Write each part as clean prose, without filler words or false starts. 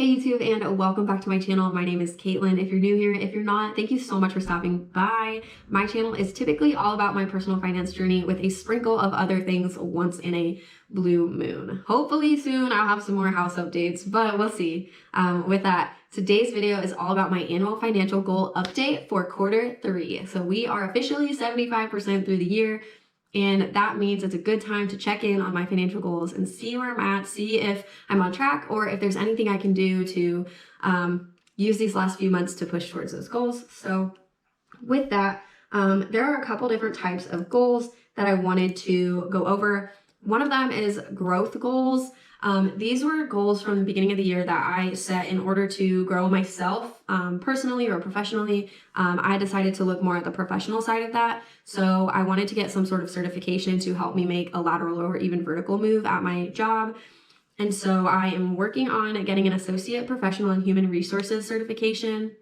Hey YouTube, and welcome back to my channel. My name is Caitlin. If you're new here, if you're not, thank you so much for stopping by. My channel is typically all about my personal finance journey with a sprinkle of other things once in a blue moon. Hopefully soon I'll have some more house updates, but we'll see. With that, today's video is all about my annual financial goal update for Q3. So we are officially 75% through the year. And that means it's a good time to check in on my financial goals and see where I'm at, see if I'm on track or if there's anything I can do to use these last few months to push towards those goals. So with that, there are a couple different types of goals that I wanted to go over. One of them is growth goals. These were goals from the beginning of the year that I set in order to grow myself personally or professionally. I decided to look more at the professional side of that. So I wanted to get some sort of certification to help me make a lateral or even vertical move at my job. And so I am working on getting an associate professional in human resources certification.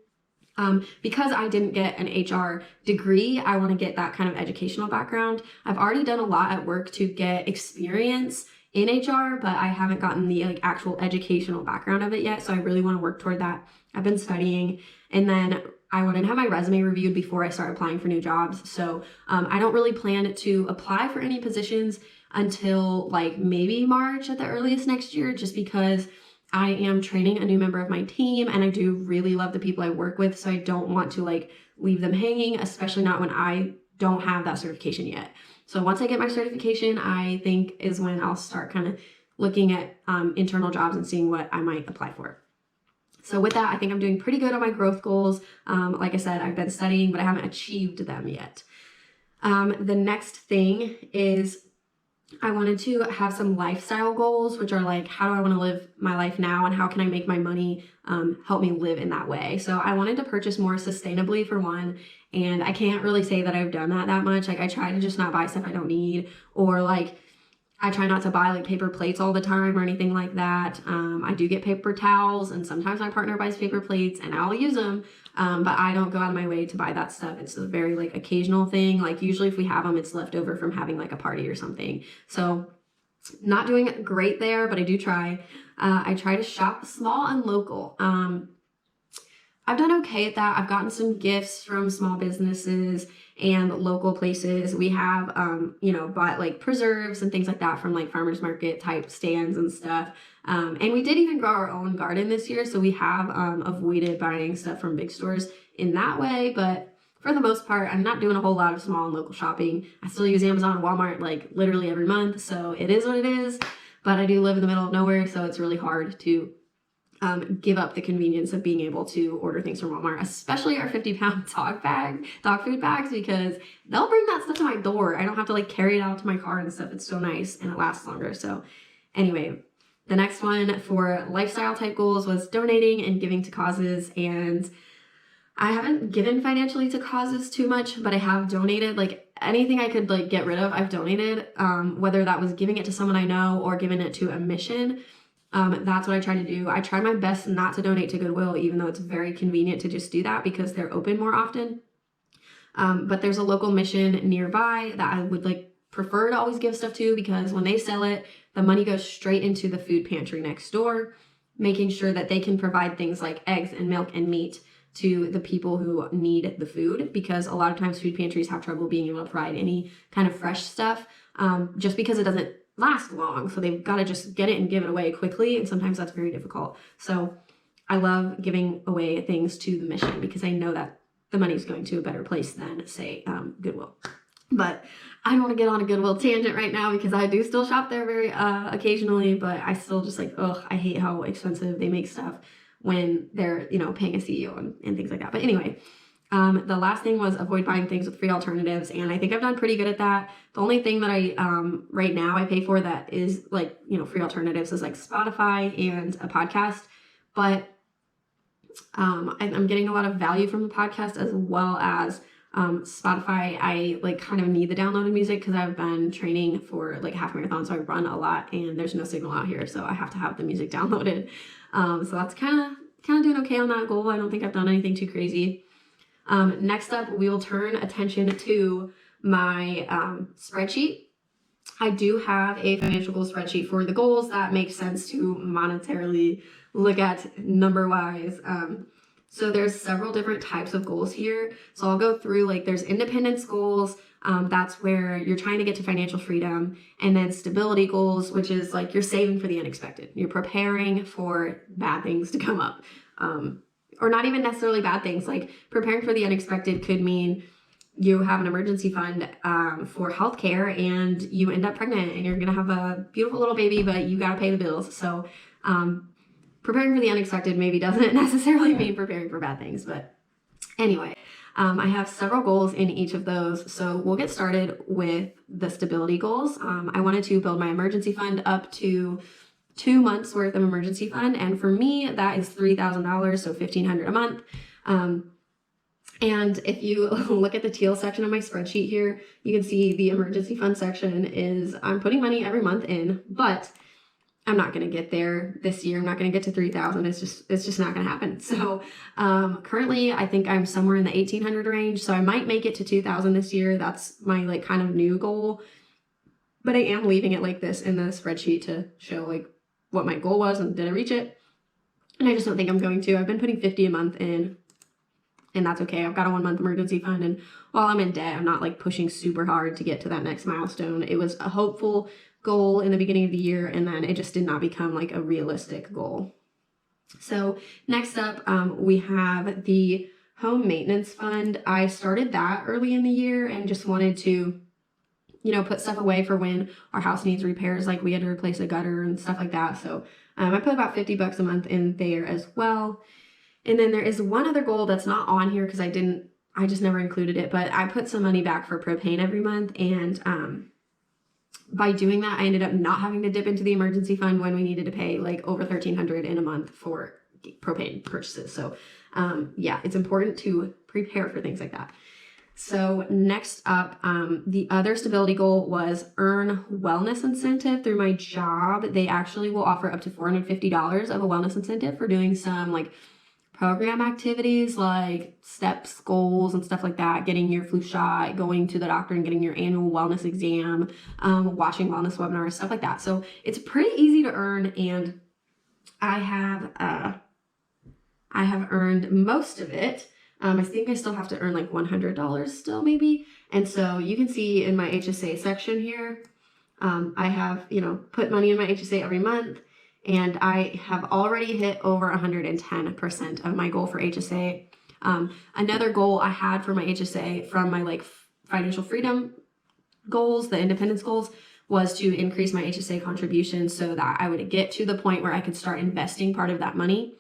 Because I didn't get an HR degree, I want to get that kind of educational background. I've already done a lot at work to get experience in HR, but I haven't gotten the actual educational background of it yet. So I really want to work toward that. I've been studying, and then I want to have my resume reviewed before I start applying for new jobs. So I don't really plan to apply for any positions until maybe March at the earliest next year, just because I am training a new member of my team and I do really love the people I work with. So I don't want to leave them hanging, especially not when I don't have that certification yet. So once I get my certification, I think is when I'll start kind of looking at internal jobs and seeing what I might apply for. So with that, I think I'm doing pretty good on my growth goals. Like I said, I've been studying, but I haven't achieved them yet. The next thing is I wanted to have some lifestyle goals, which are how do I want to live my life now and how can I make my money help me live in that way. So I wanted to purchase more sustainably for one, and I can't really say that I've done that much. I try to just not buy stuff I don't need, or I try not to buy paper plates all the time or anything like that. I do get paper towels, and sometimes my partner buys paper plates and I'll use them, but I don't go out of my way to buy that stuff. It's a very occasional thing. Usually if we have them, it's left over from having a party or something. So not doing great there, but I do try. I try to shop small and local. I've done okay at that. I've gotten some gifts from small businesses and local places. We have, bought preserves and things like that from farmers market type stands and stuff. And we did even grow our own garden this year. So we have avoided buying stuff from big stores in that way. But for the most part, I'm not doing a whole lot of small and local shopping. I still use Amazon and Walmart literally every month. So it is what it is. But I do live in the middle of nowhere. So it's really hard to give up the convenience of being able to order things from Walmart, especially our 50-pound dog food bags, because they'll bring that stuff to my door. I don't have to carry it out to my car and stuff. It's so nice and it lasts longer. So anyway, the next one for lifestyle type goals was donating and giving to causes. And I haven't given financially to causes too much, but I have donated anything I could get rid of. I've donated, whether that was giving it to someone I know or giving it to a mission. That's what I try to do. I try my best not to donate to Goodwill, even though it's very convenient to just do that because they're open more often. But there's a local mission nearby that I would prefer to always give stuff to, because when they sell it, the money goes straight into the food pantry next door, making sure that they can provide things like eggs and milk and meat to the people who need the food, because a lot of times food pantries have trouble being able to provide any kind of fresh stuff, just because it doesn't last long. So they've got to just get it and give it away quickly. And sometimes that's very difficult. So I love giving away things to the mission because I know that the money is going to a better place than say Goodwill. But I don't want to get on a Goodwill tangent right now because I do still shop there very occasionally, but I still just I hate how expensive they make stuff when they're, paying a CEO and things like that. But anyway, the last thing was avoid buying things with free alternatives. And I think I've done pretty good at that. The only thing that I, right now I pay for that is free alternatives is Spotify and a podcast. But, I'm getting a lot of value from the podcast as well as, Spotify. I kind of need the downloaded music because I've been training for half marathon. So I run a lot and there's no signal out here. So I have to have the music downloaded. So that's kind of doing okay on that goal. I don't think I've done anything too crazy. Next up, we will turn attention to my spreadsheet. I do have a financial goal spreadsheet for the goals that make sense to monetarily look at number wise. So there's several different types of goals here. So I'll go through, like, there's independence goals. That's where you're trying to get to financial freedom. And then stability goals, which is like you're saving for the unexpected. You're preparing for bad things to come up. Or not even necessarily bad things. Like preparing for the unexpected could mean you have an emergency fund for healthcare and you end up pregnant and you're going to have a beautiful little baby, but you got to pay the bills. So preparing for the unexpected maybe doesn't necessarily mean preparing for bad things. But anyway, I have several goals in each of those. So we'll get started with the stability goals. I wanted to build my emergency fund up to 2 months worth of emergency fund. And for me, that is $3,000, so $1,500 a month. And if you look at the teal section of my spreadsheet here, you can see the emergency fund section is I'm putting money every month in, but I'm not going to get there this year. I'm not going to get to 3,000. It's just not going to happen. So currently, I think I'm somewhere in the 1,800 range. So I might make it to 2,000 this year. That's my like kind of new goal. But I am leaving it like this in the spreadsheet to show like what my goal was and did I reach it. And I just don't think I'm going to. I've been putting 50 a month in, and that's okay. I've got a 1 month emergency fund, and while I'm in debt, I'm not like pushing super hard to get to that next milestone. It was a hopeful goal in the beginning of the year, and then it just did not become like a realistic goal. So next up, we have the home maintenance fund. I started that early in the year and just wanted to, put stuff away for when our house needs repairs, like we had to replace a gutter and stuff like that. So I put about $50 a month in there as well. And then there is one other goal that's not on here because I just never included it, but I put some money back for propane every month. And by doing that, I ended up not having to dip into the emergency fund when we needed to pay like over $1,300 in a month for propane purchases. So yeah, it's important to prepare for things like that. So next up, the other stability goal was earn wellness incentive through my job. They actually will offer up to $450 of a wellness incentive for doing some like program activities like steps, goals, and stuff like that, getting your flu shot, going to the doctor and getting your annual wellness exam, watching wellness webinars, stuff like that. So it's pretty easy to earn, and I have earned most of it. I think I still have to earn like $100 still maybe. And so you can see in my HSA section here, I have, put money in my HSA every month, and I have already hit over 110% of my goal for HSA. Another goal I had for my HSA from my like financial freedom goals, the independence goals, was to increase my HSA contribution so that I would get to the point where I could start investing part of that money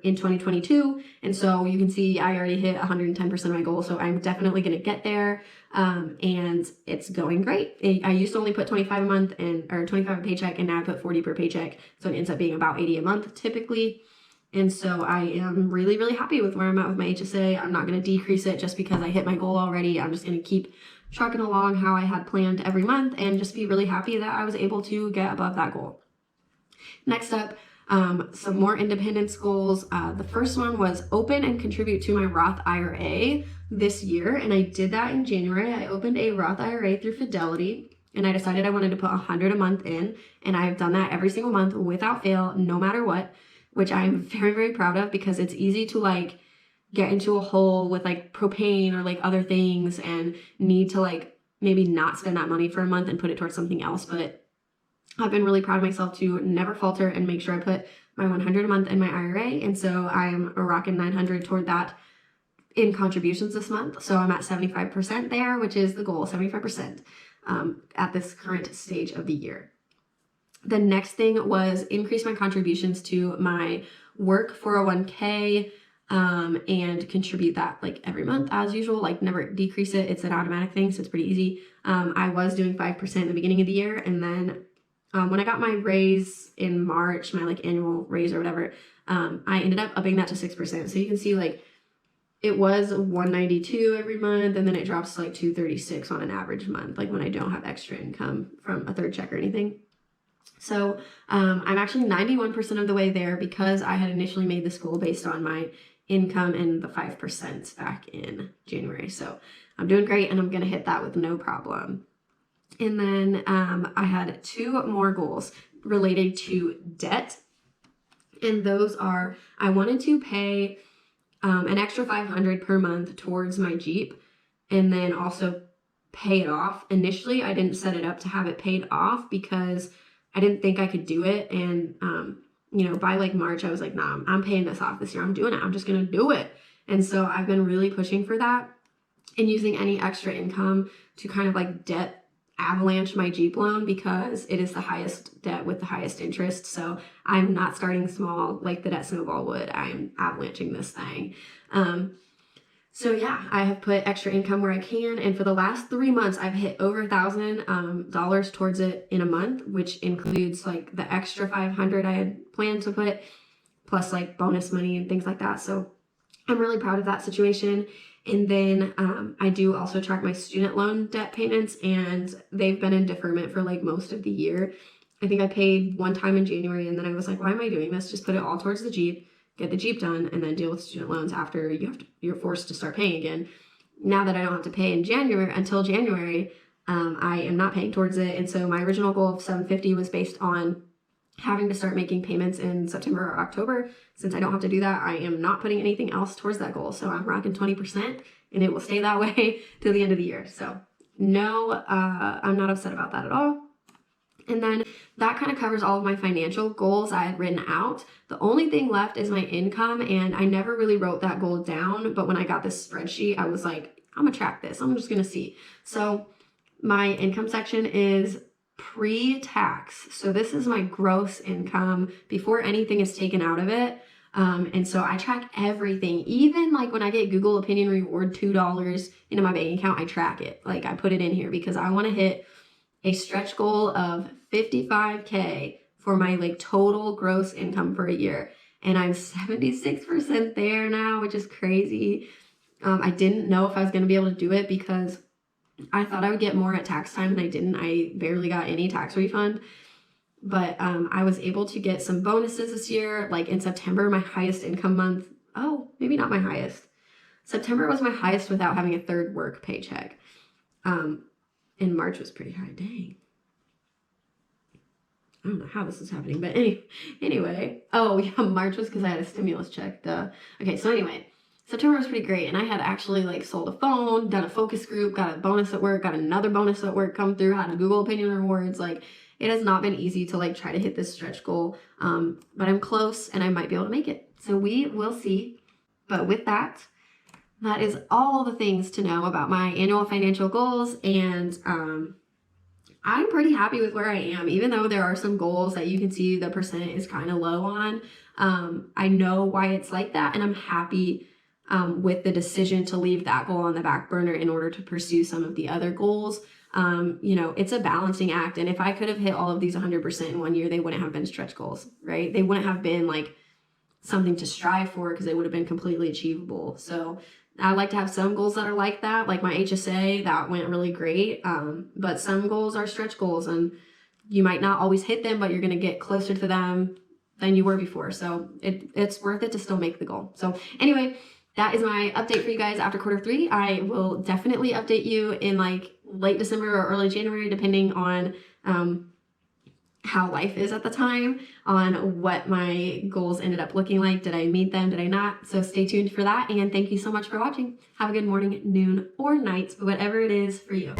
in 2022. And so you can see I already hit 110% of my goal. So I'm definitely going to get there. And it's going great. I used to only put 25 a month or 25 a paycheck, and now I put 40 per paycheck. So it ends up being about 80 a month typically. And so I am really, really happy with where I'm at with my HSA. I'm not going to decrease it just because I hit my goal already. I'm just going to keep trucking along how I had planned every month and just be really happy that I was able to get above that goal. Next up, some more independence goals. The first one was open and contribute to my Roth IRA this year. And I did that in January. I opened a Roth IRA through Fidelity, and I decided I wanted to put $100 a month in. And I've done that every single month without fail, no matter what, which I'm very, very proud of, because it's easy to like get into a hole with like propane or like other things and need to like maybe not spend that money for a month and put it towards something else. But I've been really proud of myself to never falter and make sure I put my $100 a month in my IRA. And so I'm rocking $900 toward that in contributions this month. So I'm at 75% there, which is the goal, 75% at this current stage of the year. The next thing was increase my contributions to my work 401k and contribute that like every month as usual, like never decrease it. It's an automatic thing, so it's pretty easy. I was doing 5% in the beginning of the year, and then when I got my raise in March, my like annual raise or whatever, I ended up upping that to 6%. So you can see like it was $192 every month, and then it drops to like $236 on an average month, like when I don't have extra income from a third check or anything. So I'm actually 91% of the way there because I had initially made this goal based on my income and the 5% back in January. So I'm doing great, and I'm going to hit that with no problem. And then I had two more goals related to debt. And those are, I wanted to pay an extra $500 per month towards my Jeep, and then also pay it off. Initially, I didn't set it up to have it paid off because I didn't think I could do it. And, by like March, I was like, nah, I'm paying this off this year. I'm doing it. I'm just going to do it. And so I've been really pushing for that and using any extra income to kind of like debt avalanche my Jeep loan, because it is the highest debt with the highest interest. So I'm not starting small like the debt snowball would. I'm avalanching this thing. So yeah, I have put extra income where I can, and for the last 3 months, I've hit over $1,000 towards it in a month, which includes like the extra 500 I had planned to put, plus like bonus money and things like that. So I'm really proud of that situation. And then I do also track my student loan debt payments, and they've been in deferment for like most of the year. I think I paid one time in January, and then I was like, why am I doing this? Just put it all towards the Jeep, get the Jeep done, and then deal with student loans after you're forced to start paying again. Now that I don't have to pay in January until January, I am not paying towards it. And so my original goal of $750 was based on having to start making payments in September or October. Since I don't have to do that, I am not putting anything else towards that goal. So I'm rocking 20%, and it will stay that way till the end of the year. So no, I'm not upset about that at all. And then that kind of covers all of my financial goals I had written out. The only thing left is my income, and I never really wrote that goal down. But when I got this spreadsheet, I was like, I'm gonna track this. I'm just gonna see. So my income section is pre-tax. So this is my gross income before anything is taken out of it. And so I track everything. Even like when I get Google Opinion Reward $2 into my bank account, I track it. Like I put it in here because I want to hit a stretch goal of $55K for my like total gross income for a year. And I'm 76% there now, which is crazy. I didn't know if I was going to be able to do it because I thought I would get more at tax time, and I didn't. I barely got any tax refund. But I was able to get some bonuses this year. Like in September, my highest income month. Oh, maybe not my highest. September was my highest without having a third work paycheck. And March was pretty high. Dang. I don't know how this is happening, but anyway. Oh, yeah, March was because I had a stimulus check. Duh. Okay, so anyway, September was pretty great, and I had actually like sold a phone, done a focus group, got a bonus at work, got another bonus at work come through, had a Google Opinion Rewards. Like it has not been easy to like try to hit this stretch goal, but I'm close, and I might be able to make it. So we will see. But with that, that is all the things to know about my annual financial goals, and I'm pretty happy with where I am, even though there are some goals that you can see the percent is kind of low on. I know why it's like that, and I'm happy with the decision to leave that goal on the back burner in order to pursue some of the other goals. It's a balancing act, and if I could have hit all of these 100% in 1 year, they wouldn't have been stretch goals, right? They wouldn't have been like something to strive for because they would have been completely achievable. So I like to have some goals that are like that, like my HSA, that went really great. But some goals are stretch goals, and you might not always hit them, but you're going to get closer to them than you were before. So it's worth it to still make the goal. So anyway, that is my update for you guys after Q3. I will definitely update you in like late December or early January, depending on how life is at the time, on what my goals ended up looking like. Did I meet them? Did I not? So stay tuned for that. And thank you so much for watching. Have a good morning, noon, or night, whatever it is for you.